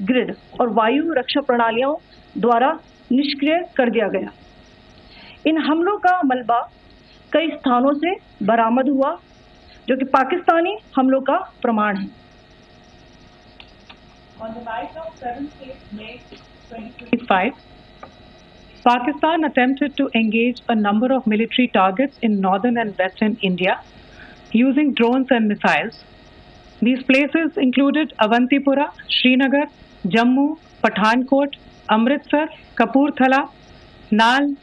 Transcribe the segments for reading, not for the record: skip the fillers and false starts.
Grid और वायु रक्षा प्रणालियों द्वारा निष्क्रिय कर दिया गया। इन हमलों का मलबा कई स्थानों से बरामद हुआ, जो कि पाकिस्तानी हमलों का प्रमाण है। On the night of 7th May 2025, Pakistan attempted to engage a number of military targets in northern and western India using drones and missiles. These places included Avantipura, Srinagar, Jammu, Pathankot, Amritsar, Kapurthala, Nal,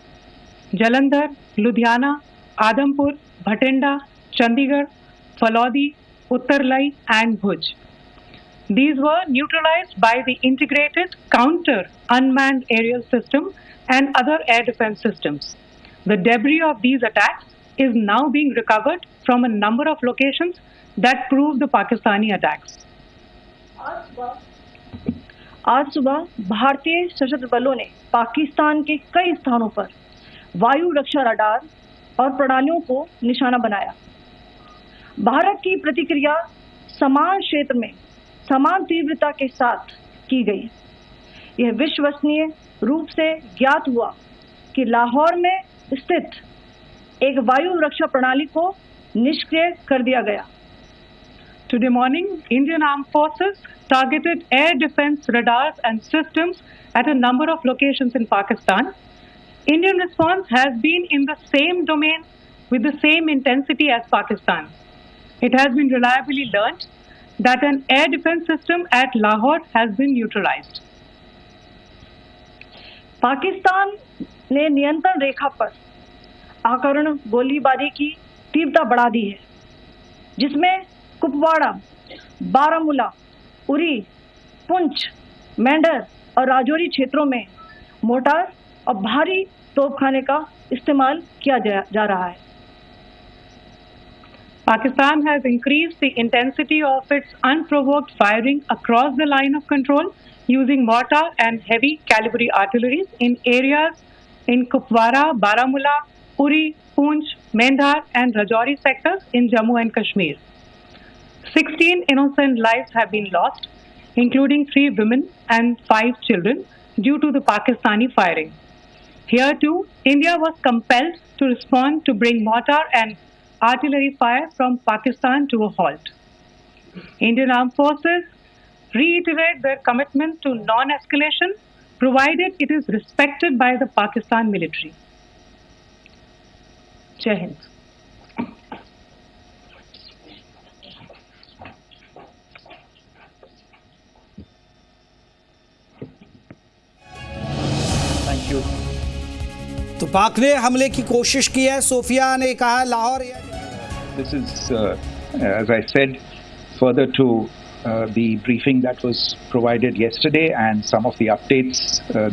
Jalandhar, Ludhiana, Adampur, Bhatinda, Chandigarh, Falodi, Uttarlai and Bhuj. These were neutralized by the integrated counter unmanned aerial system and other air defense systems. The debris of these attacks is now being recovered from a number of locations that prove the Pakistani attacks. आज सुबह भारतीय सशस्त्र बलों ने पाकिस्तान के कई स्थानों पर वायु रक्षा रडार और प्रणालियों को निशाना बनाया। भारत की प्रतिक्रिया समान क्षेत्र में समान तीव्रता के साथ की गई। यह विश्वसनीय रूप से ज्ञात हुआ कि लाहौर में स्थित एक वायु रक्षा प्रणाली को निष्क्रिय कर दिया गया। Today morning, Indian Armed Forces targeted air defense radars and systems at a number of locations in Pakistan. Indian response has been in the same domain with the same intensity as Pakistan. It has been reliably learnt that an air defense system at Lahore has been neutralized. Pakistan ने नियंत्रण रेखा पर आकरण गोलीबारी की तीव्रता बढ़ा दी है, जिसमें कुपवाड़ा, बारामूला, उरी, पुंछ, मेंढर और राजौरी क्षेत्रों में मोर्टार और भारी तोपखाने का इस्तेमाल किया जा रहा है। Pakistan has increased the intensity of its unprovoked firing across the line of control using mortar and heavy calibre artilleries in areas in Kupwara, Baramulla, Uri, Poonch, Mendhar and Rajouri sectors in Jammu and Kashmir. 16 innocent lives have been lost, including 3 women and 5 children, due to the Pakistani firing. Here too, India was compelled to respond to bring mortar and artillery fire from Pakistan to a halt. Indian Armed Forces reiterate their commitment to non-escalation, provided it is respected by the Pakistan military. Jai Hind. Thank you. तो पाक ने हमले की कोशिश की है, Sophia ने कहा Lahore. This is, as I said, further to the briefing that was provided yesterday and some of the updates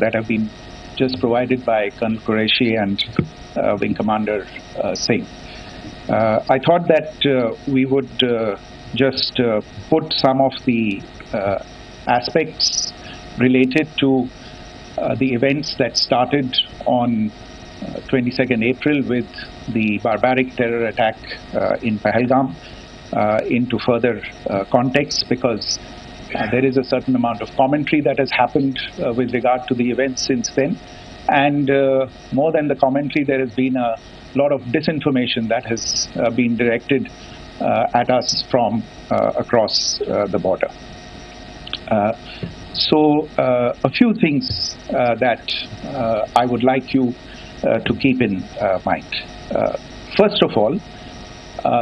that have been just provided by Colonel Qureshi and Wing Commander Singh. I thought that we would just put some of the aspects related to the events that started on 22nd April with the barbaric terror attack in Pahalgam into further context, because there is a certain amount of commentary that has happened with regard to the events since then, and more than the commentary, there has been a lot of disinformation that has been directed at us from across the border. So a few things that I would like you to keep in mind. First of all,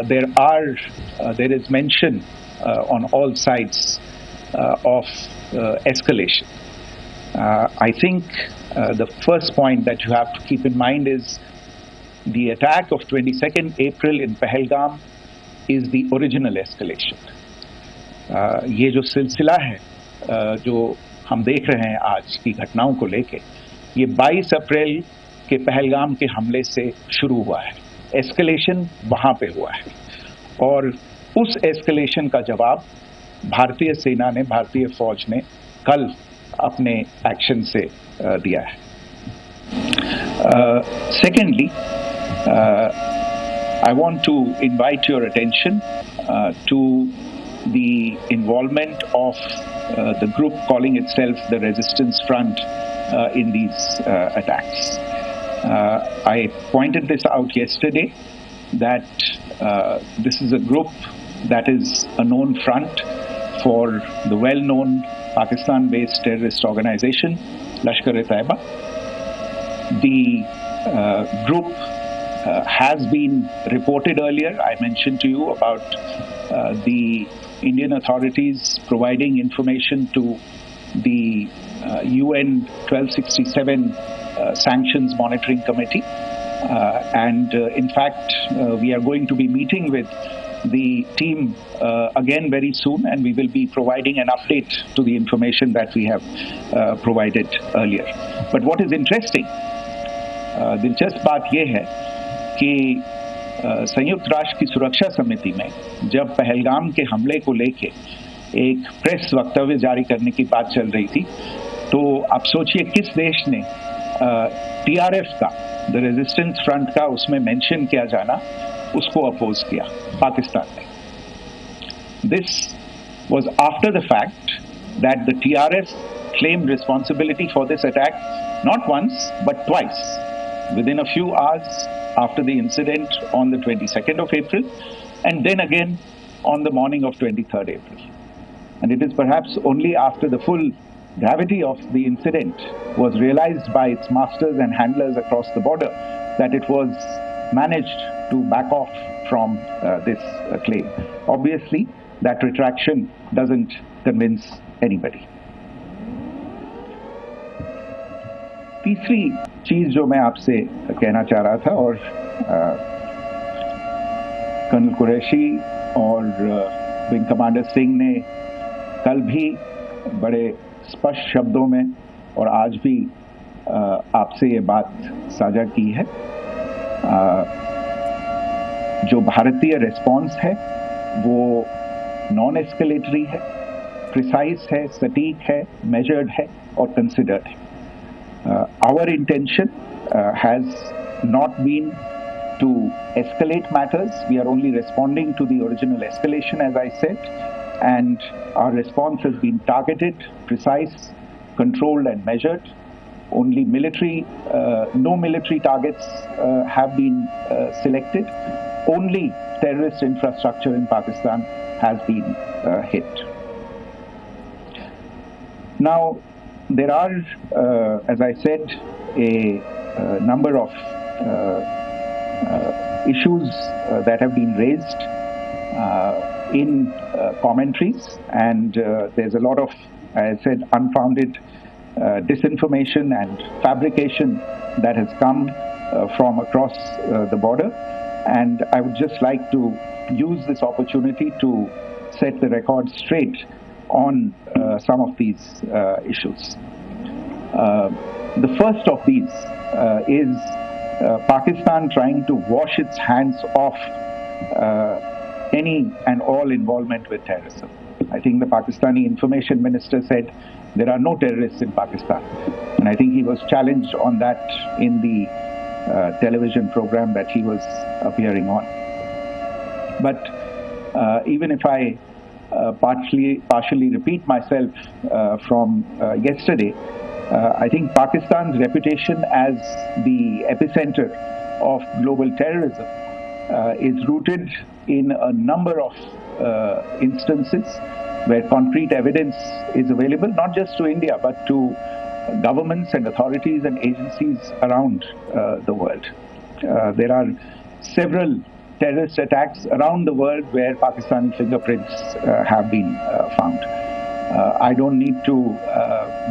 there is mention on all sides of escalation. I think the first point that you have to keep in mind is the attack of 22nd April in Pahalgam is the original escalation. ये जो सिलसिला है जो हम देख रहे हैं आज की घटनाओं को लेके, ये 22 अप्रैल के पहलगाम के हमले से शुरू हुआ है। एस्केलेशन वहाँ पे हुआ है और उस एस्केलेशन का जवाब भारतीय सेना ने, भारतीय फौज ने कल अपने एक्शन से दिया है। Secondly, I want to invite your attention to the involvement of the group calling itself the Resistance Front in these attacks. I pointed this out yesterday that this is a group that is a known front for the well-known Pakistan-based terrorist organization, Lashkar-e-Taiba. The group has been reported earlier. I mentioned to you about the Indian authorities providing information to the UN 1267 Sanctions Monitoring Committee. In fact, we are going to be meeting with the team again very soon, and we will be providing an update to the information that we have provided earlier. But what is interesting, दिलचस्प बात यह है कि संयुक्त राष्ट्र की सुरक्षा समिति में जब पहलगाम के हमले को लेके एक प्रेस वक्तव्य जारी करने की बात चल रही थी, तो आप सोचिए किस देश ने टीआरएफ का, द रेजिस्टेंस फ्रंट का उसमें मेंशन किया जाना, उसको अपोज किया, पाकिस्तान ने. This was after the fact that the TRF claimed responsibility for this attack not once but twice, within a few hours after the incident on the 22nd of April, and then again on the morning of 23rd April. And it is perhaps only after the full gravity of the incident was realized by its masters and handlers across the border that it was managed to back off from this claim. Obviously, that retraction doesn't convince anybody. तीसरी चीज जो मैं आपसे कहना चाह रहा था, और कर्नल कुरैशी और विंग कमांडर सिंह ने कल भी बड़े स्पष्ट शब्दों में और आज भी आपसे ये बात साझा की है. जो भारतीय रिस्पॉन्स है वो नॉन एस्केलेटरी है, प्रिसाइज है, सटीक है, मेजर्ड है और कंसिडर्ड है. Our intention has not been to escalate matters. We are only responding to the original escalation, as I said, and our response has been targeted, precise, controlled and measured. Only no military targets have been selected. Only terrorist infrastructure in Pakistan has been hit. Now, there are, as I said, a number of issues that have been raised in commentaries, and there's a lot of, as I said, unfounded disinformation and fabrication that has come from across the border. And I would just like to use this opportunity to set the record straight on some of these issues. The first of these is Pakistan trying to wash its hands off any and all involvement with terrorism. I think the Pakistani information minister said there are no terrorists in Pakistan, and I think he was challenged on that in the television program that he was appearing on. But even if I partially repeat myself from yesterday, I think Pakistan's reputation as the epicenter of global terrorism is rooted in a number of instances where concrete evidence is available, not just to India, but to governments and authorities and agencies around the world. There are several terrorist attacks around the world where Pakistani fingerprints have been found. I don't need to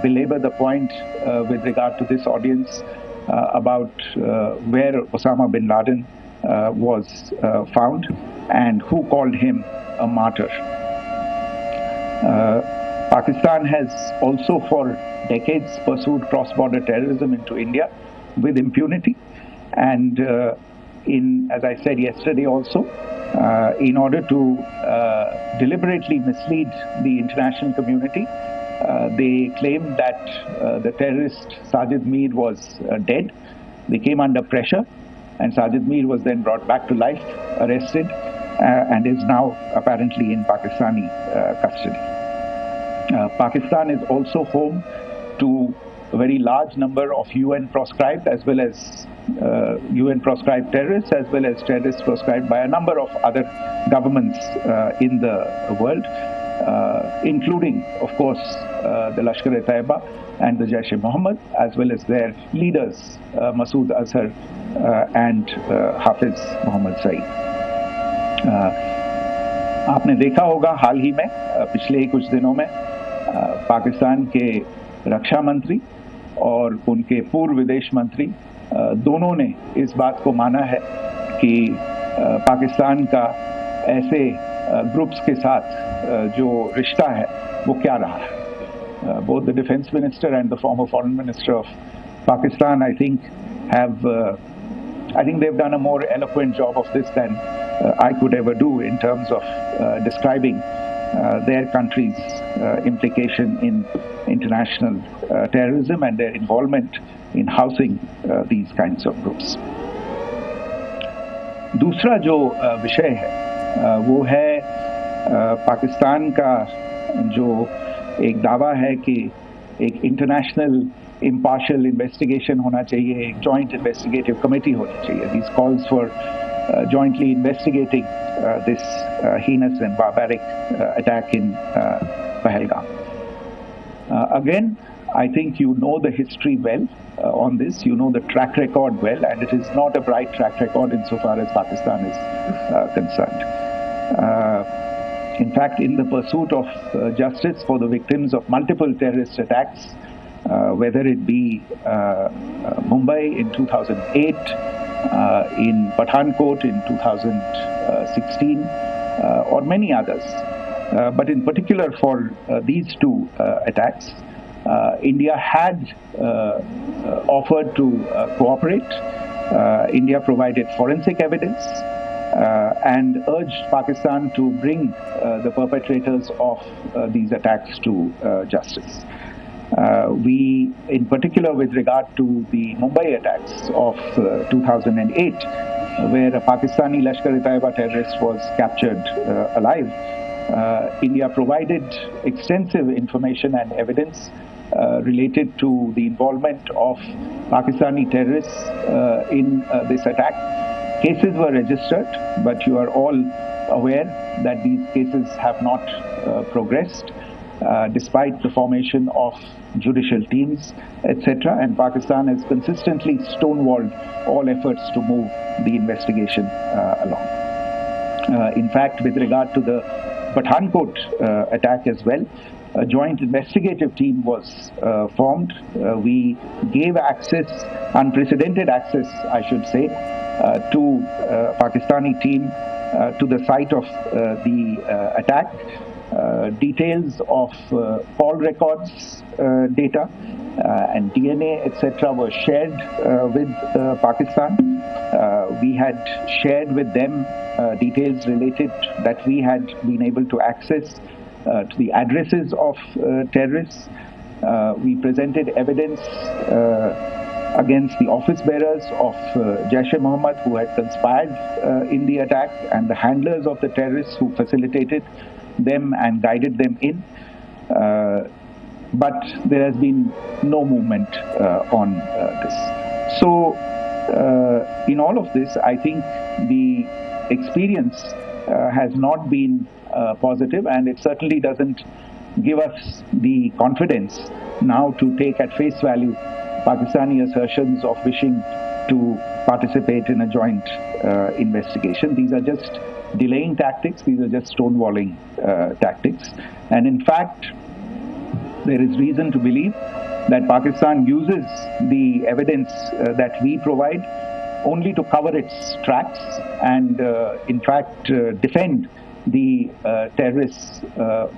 belabor the point with regard to this audience about where Osama bin Laden was found and who called him a martyr. Pakistan has also for decades pursued cross-border terrorism into India with impunity, and as I said yesterday also, in order to deliberately mislead the international community, they claimed that the terrorist Sajid Mir was dead. They came under pressure, and Sajid Mir was then brought back to life, arrested, and is now apparently in Pakistani custody. Pakistan is also home to a very large number of UN proscribed as well as UN proscribed terrorists, as well as terrorists proscribed by a number of other governments in the world, including, of course, the Lashkar-e-Taiba and the Jaish-e-Mohammed, as well as their leaders, Masood Azhar and Hafiz Mohammed Saeed. आपने देखा होगा हाल ही में पिछले ही कुछ दिनों में पाकिस्तान के रक्षा मंत्री और उनके पूर्व विदेश मंत्री दोनों ने इस बात को माना है कि पाकिस्तान का ऐसे ग्रुप्स के साथ जो रिश्ता है वो क्या रहा है. Both the defense minister and the former foreign minister of Pakistan, I think they've done a more eloquent job of this than I could ever do in terms of describing their country's implication in international terrorism and their involvement in housing these kinds of groups. दूसरा जो विषय है वो है पाकिस्तान का जो एक दावा है कि एक इंटरनेशनल impartial investigation होना चाहिए, एक joint investigative committee होनी चाहिए. These calls for jointly investigating this heinous and barbaric attack in Pahalgam. Again, I think you know the history well on this. You know the track record well, and it is not a bright track record insofar as Pakistan is concerned. In fact, in the pursuit of justice for the victims of multiple terrorist attacks, whether it be Mumbai in 2008, in Pathankot in 2016, or many others, but in particular for these two attacks, India had offered to cooperate. India provided forensic evidence and urged Pakistan to bring the perpetrators of these attacks to justice. We, in particular with regard to the Mumbai attacks of 2008, where a Pakistani Lashkar-e-Taiba terrorist was captured alive, India provided extensive information and evidence related to the involvement of Pakistani terrorists in this attack. Cases were registered, but you are all aware that these cases have not progressed, despite the formation of judicial teams, etc. And Pakistan has consistently stonewalled all efforts to move the investigation along. In fact, with regard to the Pathankot attack as well, a joint investigative team was formed. We gave access, unprecedented access, I should say, to Pakistani team to the site of the attack. Details of call records data and DNA, etc. were shared with Pakistan. We had shared with them details related that we had been able to access to the addresses of terrorists. We presented evidence against the office bearers of Jaish-e-Mohammed who had conspired in the attack, and the handlers of the terrorists who facilitated them and guided them in. But there has been no movement on this. So in all of this, I think the experience has not been positive, and it certainly doesn't give us the confidence now to take at face value Pakistani assertions of wishing to participate in a joint investigation. These are just delaying tactics, these are just stonewalling tactics. And in fact, there is reason to believe that Pakistan uses the evidence that we provide only to cover its tracks and in fact defend the terrorists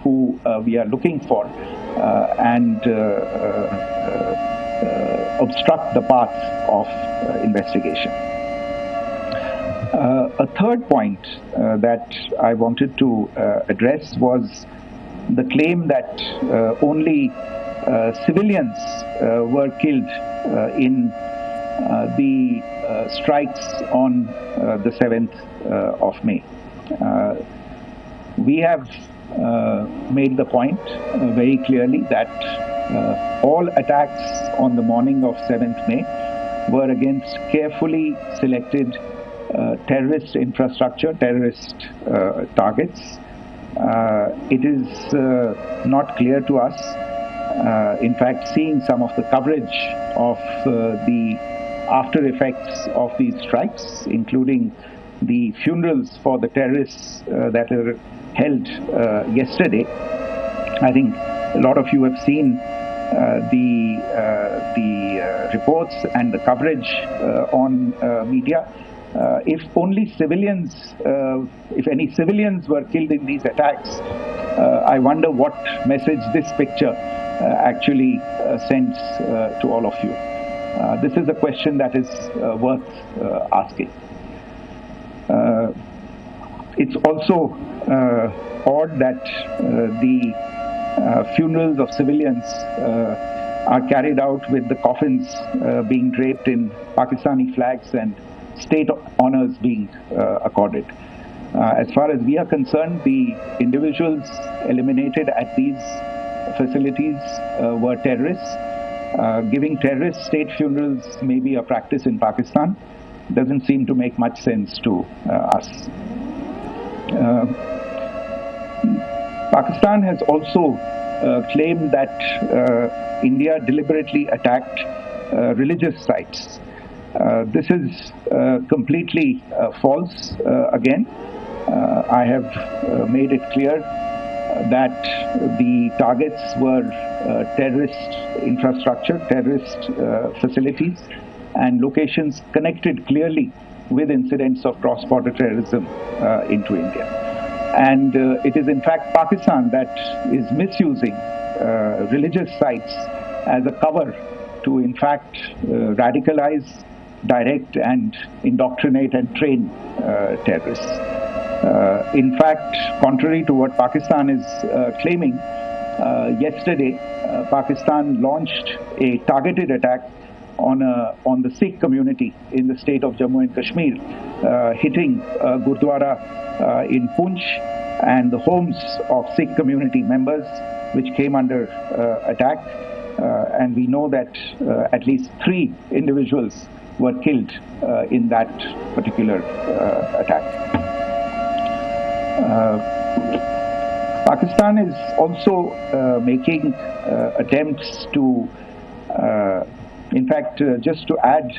who we are looking for and obstruct the path of investigation. A third point that I wanted to address was the claim that only civilians were killed in the strikes on the 7th of May. We have made the point very clearly that all attacks on the morning of 7th May were against carefully selected terrorist infrastructure, terrorist targets. It is not clear to us, in fact, seeing some of the coverage of the after effects of these strikes, including the funerals for the terrorists that were held yesterday. I think a lot of you have seen the reports and the coverage on media. If only civilians, if any civilians were killed in these attacks, I wonder what message this picture actually sends to all of you. This is a question that is worth asking. It's also odd that the funerals of civilians are carried out with the coffins being draped in Pakistani flags and state honors being accorded. As far as we are concerned, the individuals eliminated at these facilities were terrorists. Giving terrorist state funerals may be a practice in Pakistan. Doesn't seem to make much sense to us. Pakistan has also claimed that India deliberately attacked religious sites. This is completely false again. I have made it clear that the targets were terrorist infrastructure, terrorist facilities, and locations connected clearly with incidents of cross-border terrorism into India. And it is in fact Pakistan that is misusing religious sites as a cover to in fact radicalize, direct and indoctrinate and train terrorists. In fact, contrary to what Pakistan is claiming, yesterday Pakistan launched a targeted attack on the Sikh community in the state of Jammu and Kashmir, hitting Gurdwara in Poonch and the homes of Sikh community members, which came under attack. And we know that at least 3 individuals were killed in that particular attack. Pakistan is also making attempts to, in fact, just to add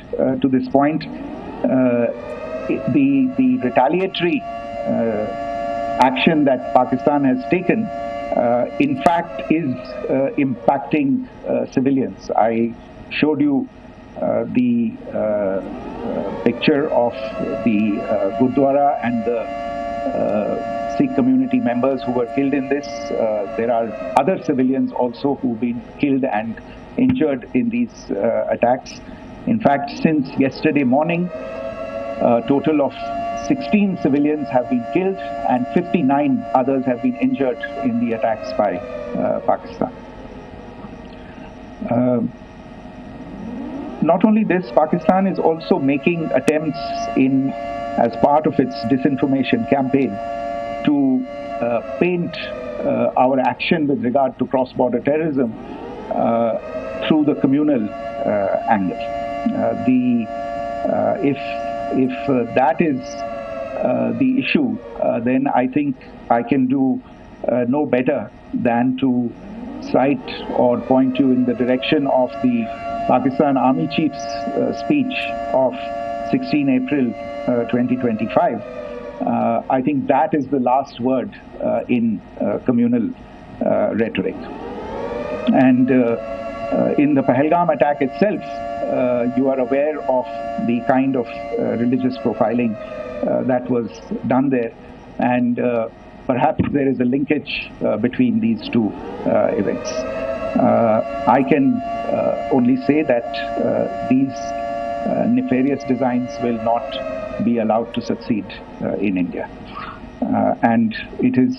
to this point, the retaliatory action that Pakistan has taken, in fact, is impacting civilians. I showed you the picture of the Gurdwara and the Sikh community members who were killed in this. There are other civilians also who've been killed and injured in these attacks. In fact, since yesterday morning, a total of 16 civilians have been killed and 59 others have been injured in the attacks by Pakistan. Not only this, Pakistan is also making attempts as part of its disinformation campaign to paint our action with regard to cross-border terrorism through the communal angle. If that is the issue, then I think I can do no better than to cite or point you in the direction of the Pakistan Army Chief's speech of 16 April 2025. I think that is the last word in communal rhetoric. And in the Pahalgam attack itself, you are aware of the kind of religious profiling that was done there, and perhaps there is a linkage between these two events. I can only say that these nefarious designs will not be allowed to succeed in India. And it is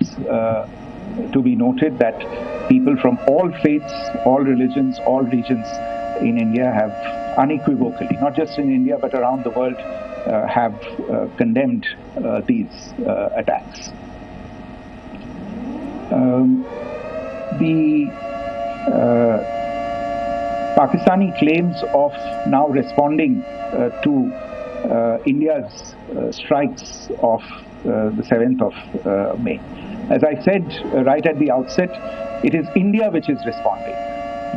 to be noted that people from all faiths, all religions, all regions in India have unequivocally, not just in India but around the world, have condemned these attacks. The Pakistani claims of now responding to India's strikes of the 7th of May. As I said right at the outset, it is India which is responding.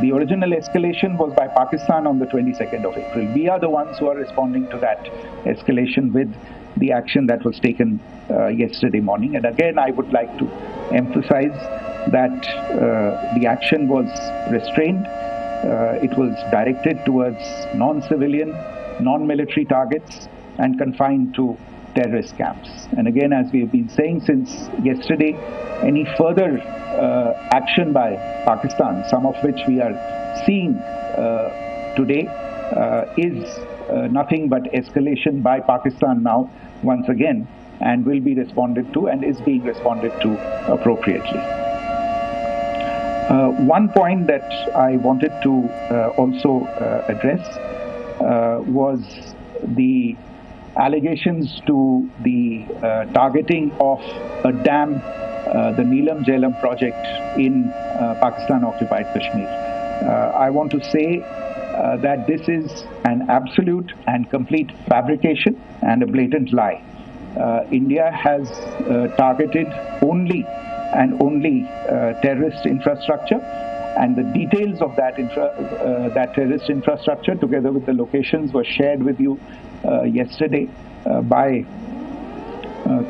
The original escalation was by Pakistan on the 22nd of April. We are the ones who are responding to that escalation with the action that was taken yesterday morning. And again, I would like to emphasize that the action was restrained. It was directed towards non-civilian, non-military targets and confined to terrorist camps. And again, as we have been saying since yesterday, any further action by Pakistan, some of which we are seeing today, is nothing but escalation by Pakistan now, once again, and will be responded to and is being responded to appropriately. One point that I wanted to also address was the allegations to the targeting of a dam, the Neelam Jhelum project in Pakistan-occupied Kashmir. I want to say that this is an absolute and complete fabrication and a blatant lie. India has targeted only and only terrorist infrastructure, and the details of that terrorist infrastructure, together with the locations, were shared with you yesterday by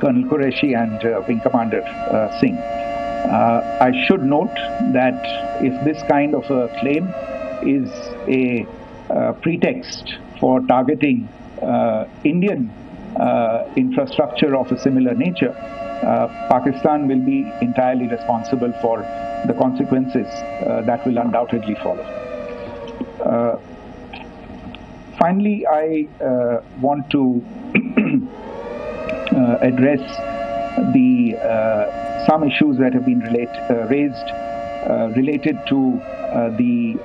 Colonel Qureshi and Wing Commander Singh. I should note that if this kind of a claim is a pretext for targeting Indian infrastructure of a similar nature, Pakistan will be entirely responsible for the consequences that will undoubtedly follow. Finally, I want to address some issues that have been raised related to the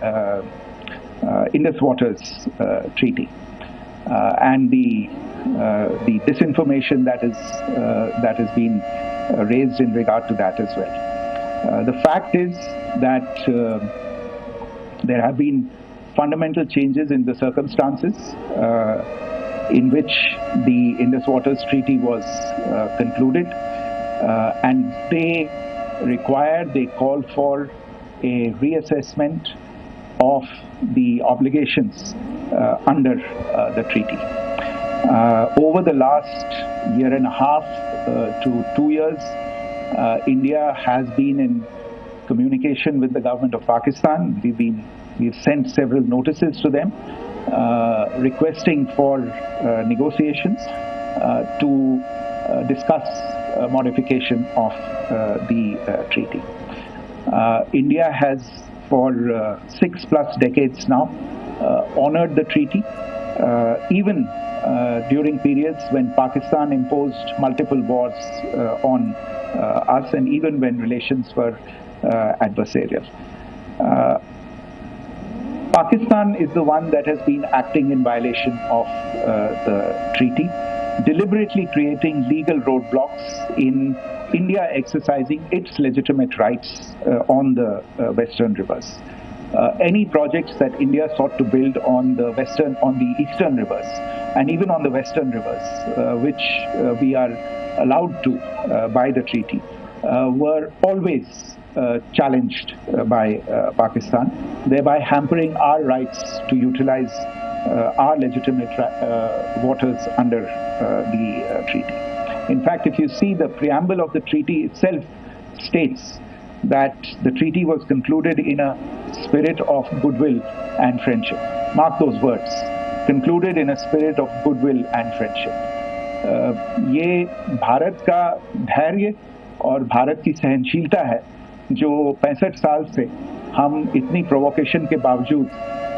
Indus Waters Treaty and the disinformation that has been raised in regard to that as well. The fact is that there have been fundamental changes in the circumstances in which the Indus Waters Treaty was concluded, and they call for a reassessment of the obligations under the treaty. Over the last year and a half to 2 years, India has been in communication with the government of Pakistan. We've sent several notices to them requesting for negotiations to discuss modification of the treaty. India has for 6+ decades now honored the treaty, even during periods when Pakistan imposed multiple wars on us, and even when relations were adversarial. Pakistan is the one that has been acting in violation of the treaty, deliberately creating legal roadblocks in India exercising its legitimate rights on the western rivers. Any projects that India sought to build on the eastern rivers, and even on the western rivers, which we are allowed to by the treaty, were always challenged by Pakistan, thereby hampering our rights to utilize our legitimate waters under the treaty. In fact, if you see, the preamble of the treaty itself states that the treaty was concluded in a spirit of goodwill and friendship. Mark those words, concluded in a spirit of goodwill and friendship. ये भारत का धैर्य और भारत की सहनशीलता है जो 65 साल से हम इतनी प्रोवोकेशन के बावजूद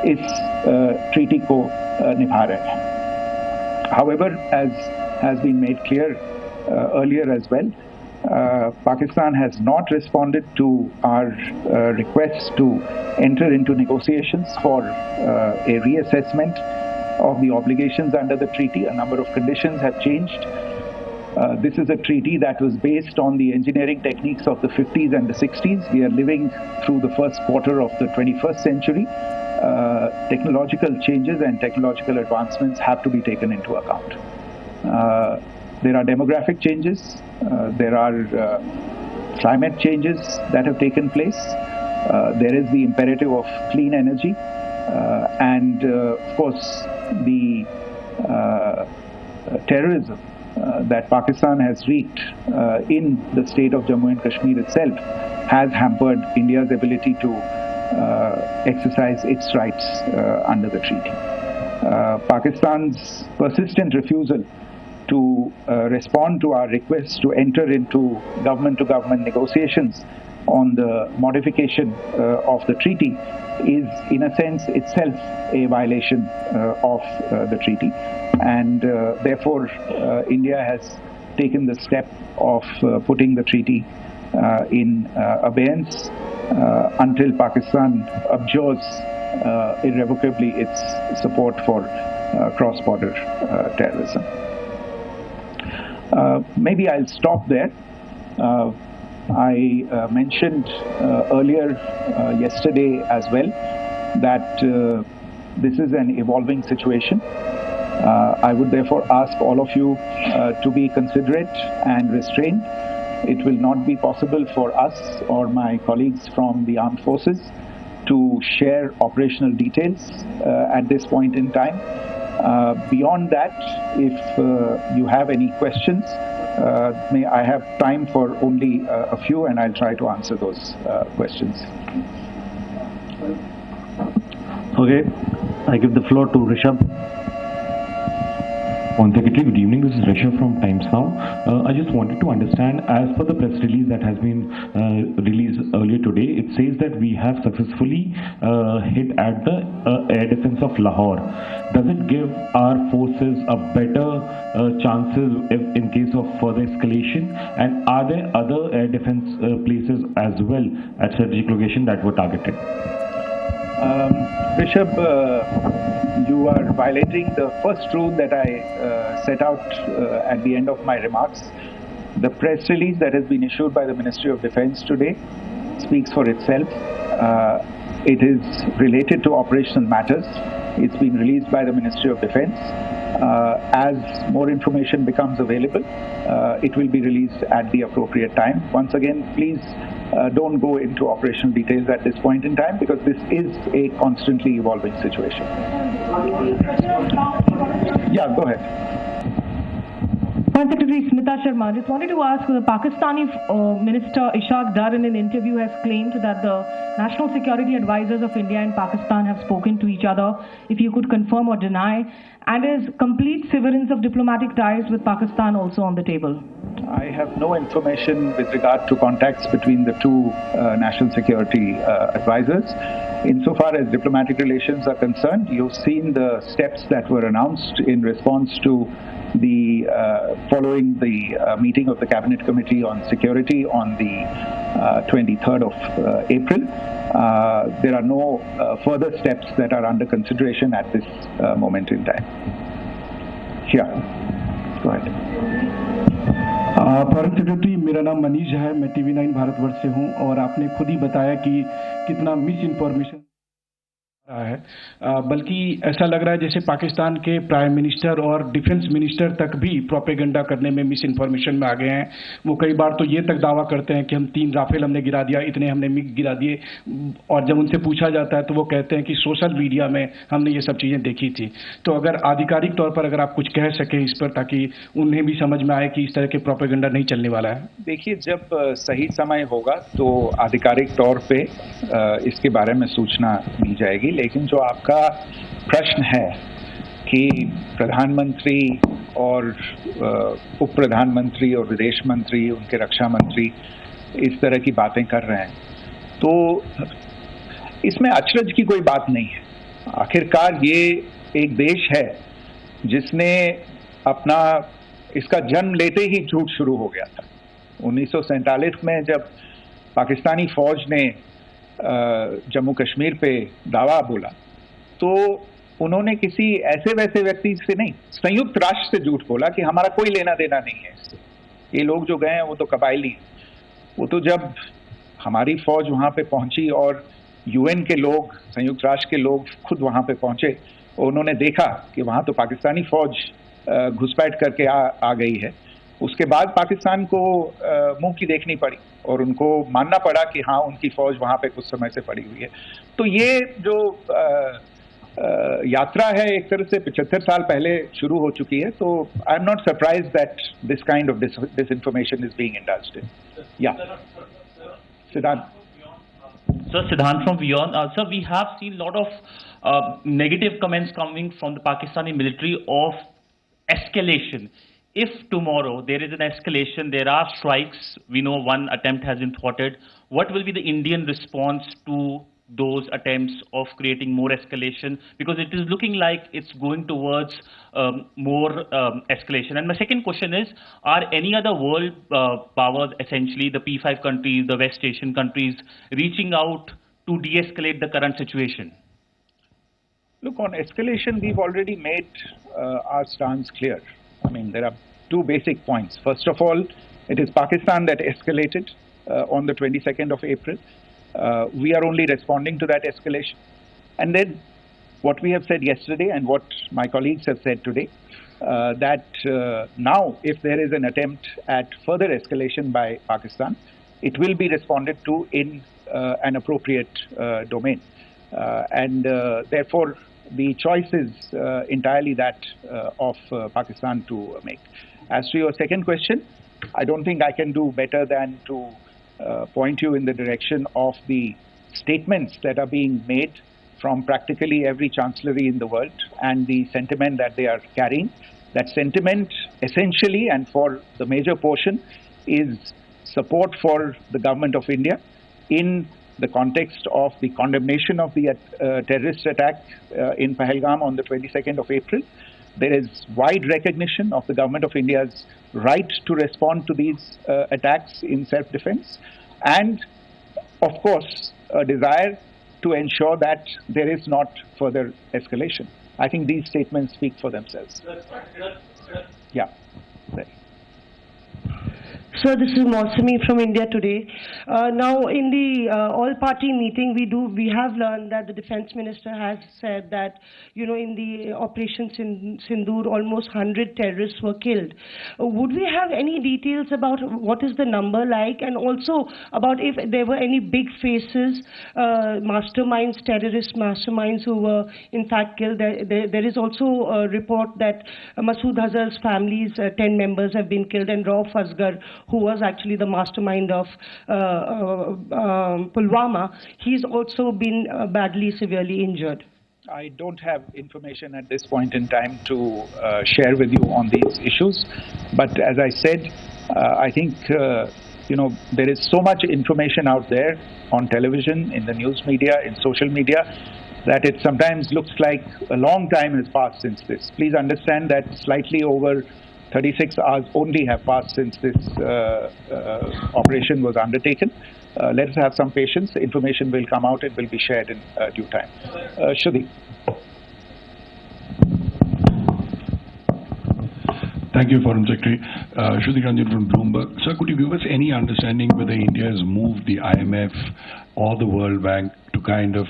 इस ट्रीटी को निभा रहे हैं. However, as has been made clear earlier as well, Pakistan has not responded to our requests to enter into negotiations for a reassessment of the obligations under the treaty. A number of conditions have changed. This is a treaty that was based on the engineering techniques of the 50s and the 60s. We are living through the first quarter of the 21st century. Technological changes and technological advancements have to be taken into account. There are demographic changes. There are climate changes that have taken place. There is the imperative of clean energy. And of course, the terrorism that Pakistan has wreaked in the state of Jammu and Kashmir itself has hampered India's ability to exercise its rights under the treaty. Pakistan's persistent refusal to respond to our request to enter into government-to-government negotiations on the modification of the treaty is, in a sense, itself a violation of the treaty. And therefore, India has taken the step of putting the treaty in abeyance until Pakistan abjures irrevocably its support for cross-border terrorism. Maybe I'll stop there. I mentioned earlier yesterday as well that this is an evolving situation. I would therefore ask all of you to be considerate and restrained. It will not be possible for us or my colleagues from the armed forces to share operational details at this point in time. Beyond that, if you have any questions, may I have time for only a few, and I'll try to answer those questions. Okay, I give the floor to Rishabh. Secretary, good evening. This is Rishabh from Times Now. I just wanted to understand, as per the press release that has been released earlier today, it says that we have successfully hit at the air defense of Lahore. Does it give our forces a better chances in case of further escalation? And are there other air defense places as well at strategic location that were targeted? Rishabh, you are violating the first rule that I set out at the end of my remarks. The press release that has been issued by the Ministry of Defence today speaks for itself. It is related to operational matters. It's been released by the Ministry of Defence. As more information becomes available, it will be released at the appropriate time. Once again, please don't go into operational details at this point in time, because this is a constantly evolving situation. Yeah, go ahead. Foreign Secretary Smita Sharma, just wanted to ask, the Pakistani Minister Ishaq Dar in an interview has claimed that the national security advisors of India and Pakistan have spoken to each other. If you could confirm or deny, and is complete severance of diplomatic ties with Pakistan also on the table? I have no information with regard to contacts between the two national security advisors. Insofar as diplomatic relations are concerned, you've seen the steps that were announced in response to the following the meeting of the Cabinet Committee on Security on the 23rd of April. There are no further steps that are under consideration at this moment in time. Yeah, go ahead. Foreign secretary, मेरा नाम मनीष है, मैं TV9 Bharatvarsh से हूं, और आपने खुद ही बताया कि कितना मिस इन्फॉर्मेशन रहा है, बल्कि ऐसा लग रहा है जैसे पाकिस्तान के प्राइम मिनिस्टर और डिफेंस मिनिस्टर तक भी प्रोपेगेंडा करने में मिस इन्फॉर्मेशन में आ गए हैं। वो कई बार तो ये तक दावा करते हैं कि हम 3 राफेल हमने गिरा दिया, इतने हमने मिग गिरा दिए, और जब उनसे पूछा जाता है तो वो कहते हैं कि सोशल मीडिया में हमने ये सब चीज़ें देखी थी। तो अगर आधिकारिक तौर पर अगर आप कुछ कह सकें इस पर, ताकि उन्हें भी समझ में आए कि इस तरह के प्रोपेगेंडा नहीं चलने वाला है। देखिए, जब सही समय होगा तो आधिकारिक तौर पे इसके बारे में सूचना दी जाएगी। लेकिन जो आपका प्रश्न है कि प्रधानमंत्री और उप प्रधानमंत्री और विदेश मंत्री, उनके रक्षा मंत्री इस तरह की बातें कर रहे हैं, तो इसमें अचरज की कोई बात नहीं है। आखिरकार ये एक देश है जिसने अपना, इसका जन्म लेते ही झूठ शुरू हो गया था। 1947 में जब पाकिस्तानी फौज ने जम्मू कश्मीर पे दावा बोला, तो उन्होंने किसी ऐसे वैसे व्यक्ति से नहीं, संयुक्त राष्ट्र से झूठ बोला कि हमारा कोई लेना देना नहीं है इससे। ये लोग जो गए हैं वो तो कबायली हैं। वो तो जब हमारी फौज वहां पे पहुंची और यूएन के लोग, संयुक्त राष्ट्र के लोग खुद वहां पे पहुंचे, उन्होंने देखा कि वहां तो पाकिस्तानी फौज घुसपैठ करके आ गई है, उसके बाद पाकिस्तान को मुंह की देखनी पड़ी और उनको मानना पड़ा कि हाँ, उनकी फौज वहां पे कुछ समय से पड़ी हुई है। तो ये जो यात्रा है एक तरह से 75 साल पहले शुरू हो चुकी है, तो I am not surprise that this kind of disinformation is being indulged in. Yeah. Siddhant. Sir, Siddhant from Beyond. Sir, we have seen a lot of negative comments coming from the Pakistani military of escalation. If tomorrow there is an escalation, there are strikes, we know one attempt has been thwarted, what will be the Indian response to those attempts of creating more escalation? Because it is looking like it's going towards more escalation. And my second question is, are any other world powers, essentially the P5 countries, the West Asian countries, reaching out to de-escalate the current situation? Look, on escalation, we've already made our stance clear. I mean, there are two basic points. First of all, it is Pakistan that escalated on the 22nd of April. We are only responding to that escalation. And then what we have said yesterday and what my colleagues have said today, that now if there is an attempt at further escalation by Pakistan, it will be responded to in an appropriate domain. And therefore, the choice is entirely that of Pakistan to make. As to your second question, I don't think I can do better than to point you in the direction of the statements that are being made from practically every chancellery in the world and the sentiment that they are carrying. That sentiment essentially and for the major portion is support for the government of India in the context of the condemnation of the terrorist attack in Pahalgam on the 22nd of April. There is wide recognition of the government of India's right to respond to these attacks in self-defense, and of course a desire to ensure that there is not further escalation. I think these statements speak for themselves. Yeah. Sir, this is Mausami from India Today. Now, in the all-party meeting, we have learned that the defense minister has said that, you know, in the operations in Sindoor, almost 100 terrorists were killed. Would we have any details about what is the number like, and also about if there were any big faces, masterminds, terrorist masterminds who were in fact killed? There is also a report that Masood Hazar's family's 10 members have been killed, and Rauf Asgar, who was actually the mastermind of Pulwama, he's also been badly, severely injured. I don't have information at this point in time to share with you on these issues. But as I said, I think, you know, there is so much information out there on television, in the news media, in social media, that it sometimes looks like a long time has passed since this. Please understand that slightly over 36 hours only have passed since this operation was undertaken. Let us have some patience. Information will come out. It will be shared in due time. Shruti. Thank you, Foreign Secretary. Shruti Ranjan from Bloomberg. Sir, could you give us any understanding whether India has moved the IMF or the World Bank to kind of,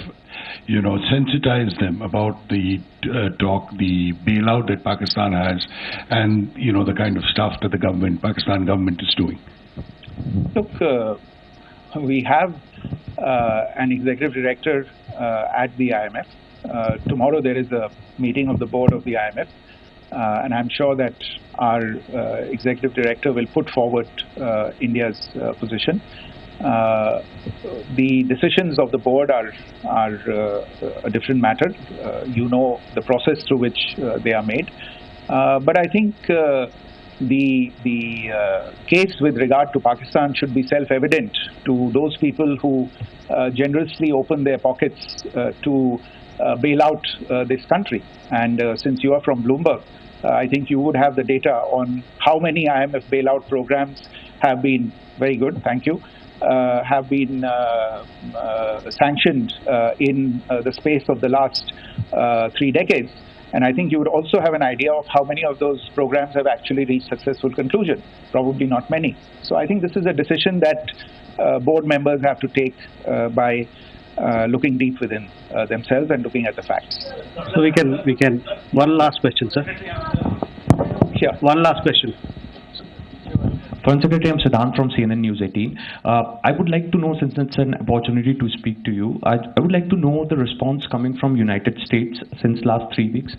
you know, sensitize them about the the bailout that Pakistan has, and, you know, the kind of stuff that the Pakistan government is doing? Look, we have an executive director at the IMF. Tomorrow there is a meeting of the board of the IMF, and I'm sure that our executive director will put forward India's position. The decisions of the board are a different matter. You know the process through which they are made. But I think the case with regard to Pakistan should be self-evident to those people who generously open their pockets to bail out this country. And since you are from Bloomberg, I think you would have the data on how many IMF bailout programs have been very good. Thank you. have been sanctioned in the space of the last 3 decades. And I think you would also have an idea of how many of those programs have actually reached successful conclusion. Probably not many. So I think this is a decision that board members have to take by looking deep within themselves and looking at the facts. So we can. One last question, sir. Yeah. One last question. Foreign Secretary, I'm Siddhant from CNN News 18. I would like to know, since it's an opportunity to speak to you, I would like to know the response coming from United States since last 3 weeks.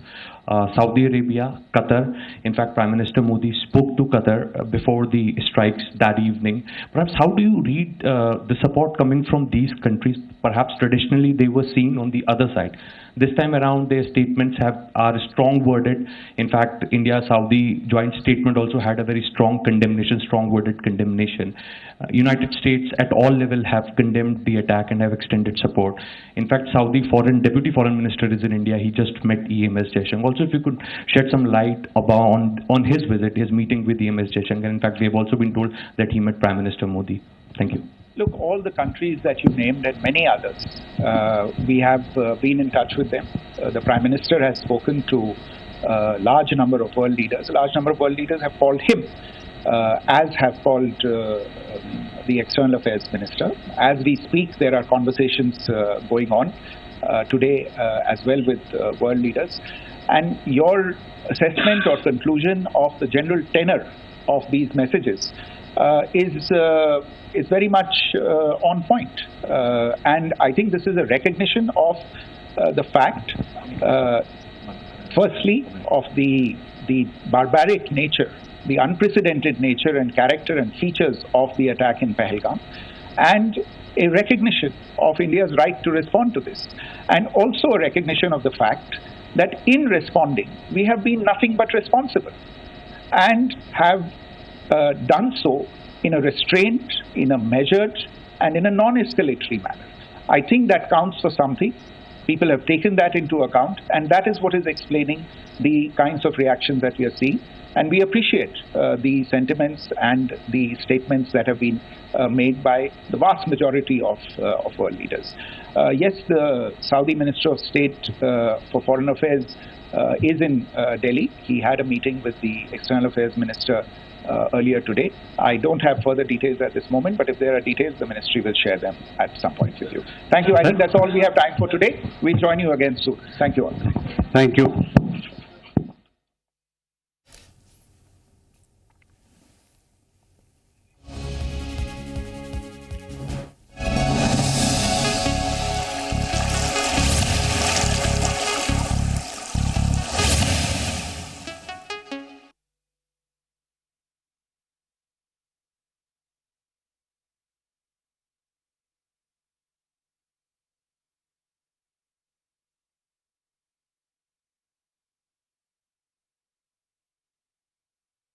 Saudi Arabia, Qatar. In fact, Prime Minister Modi spoke to Qatar before the strikes that evening. Perhaps how do you read the support coming from these countries? Perhaps traditionally they were seen on the other side. This time around, their statements are strong worded. In fact, India-Saudi joint statement also had a very strong condemnation, strong worded condemnation. United States at all levels have condemned the attack and have extended support. In fact, Saudi Deputy Foreign Minister is in India. He just met EMS Jaishankar. Also, if you could shed some light on his visit, his meeting with EMS Jaishankar. In fact, we have also been told that he met Prime Minister Modi. Thank you. Look, all the countries that you named and many others, we have been in touch with them. The Prime Minister has spoken to a large number of world leaders. A large number of world leaders have called him, as have called the External Affairs Minister. As we speak, there are conversations going on today as well with world leaders. And your assessment or conclusion of the general tenor of these messages is very much on point. And I think this is a recognition of the fact, firstly, of the barbaric nature, the unprecedented nature and character and features of the attack in Pahalgam, and a recognition of India's right to respond to this, and also a recognition of the fact that in responding, we have been nothing but responsible and have done so in a restrained, in a measured, and in a non-escalatory manner. I think that counts for something. People have taken that into account, and that is what is explaining the kinds of reactions that we are seeing. And we appreciate the sentiments and the statements that have been made by the vast majority of world leaders. Yes, the Saudi Minister of State for Foreign Affairs is in Delhi. He had a meeting with the External Affairs Minister earlier today. I don't have further details at this moment, but if there are details, the ministry will share them at some point with you. Thank you. I think that's all we have time for today. We'll join you again soon. Thank you all. Thank you.